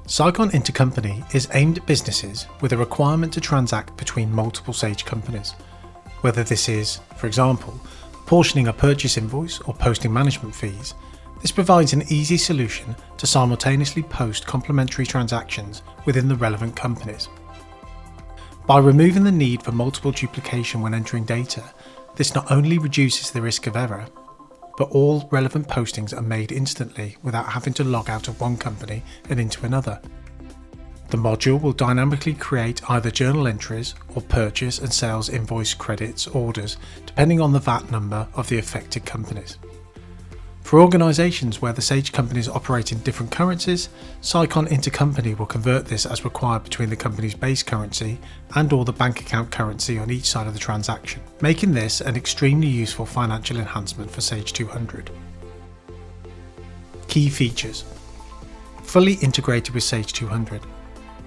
Sicon Intercompany is aimed at businesses with a requirement to transact between multiple Sage companies. Whether this is, for example, portioning a purchase invoice or posting management fees, this provides an easy solution to simultaneously post complementary transactions within the relevant companies. By removing the need for multiple duplication when entering data, this not only reduces the risk of error, but all relevant postings are made instantly without having to log out of one company and into another. The module will dynamically create either journal entries or purchase and sales invoice credits orders depending on the VAT number of the affected companies. For organisations where the Sage companies operate in different currencies, Sicon Intercompany will convert this as required between the company's base currency and or the bank account currency on each side of the transaction, making this an extremely useful financial enhancement for Sage 200. Key features. Fully integrated with Sage 200.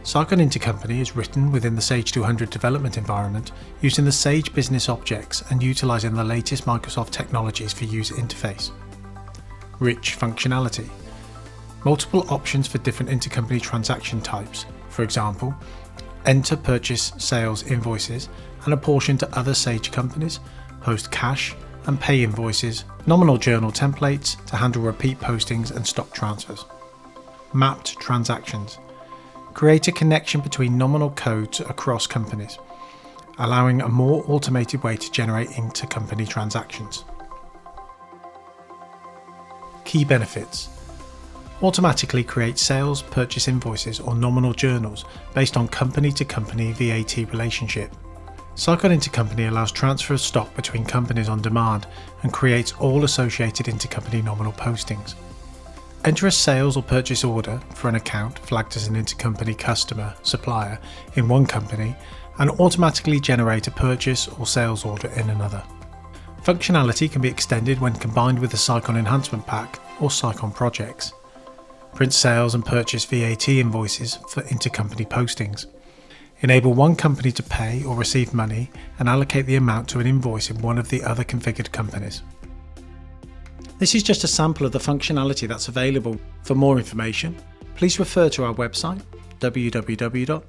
Sicon Intercompany is written within the Sage 200 development environment using the Sage business objects and utilising the latest Microsoft technologies for user interface. Rich functionality. Multiple options for different intercompany transaction types, for example, enter purchase sales invoices and apportion to other Sage companies, post cash and pay invoices, nominal journal templates to handle repeat postings and stock transfers. Mapped transactions. Create a connection between nominal codes across companies, allowing a more automated way to generate intercompany transactions. Key benefits. Automatically create sales, purchase invoices or nominal journals based on company-to-company VAT relationship. Sicon Intercompany allows transfer of stock between companies on demand and creates all associated intercompany nominal postings. Enter a sales or purchase order for an account flagged as an intercompany customer, supplier in one company and automatically generate a purchase or sales order in another. Functionality can be extended when combined with the Sicon Enhancement Pack or Sicon projects. Print sales and purchase VAT invoices for intercompany postings. Enable one company to pay or receive money and allocate the amount to an invoice in one of the other configured companies. This is just a sample of the functionality that's available. For more information, please refer to our website www.sicon.co.uk.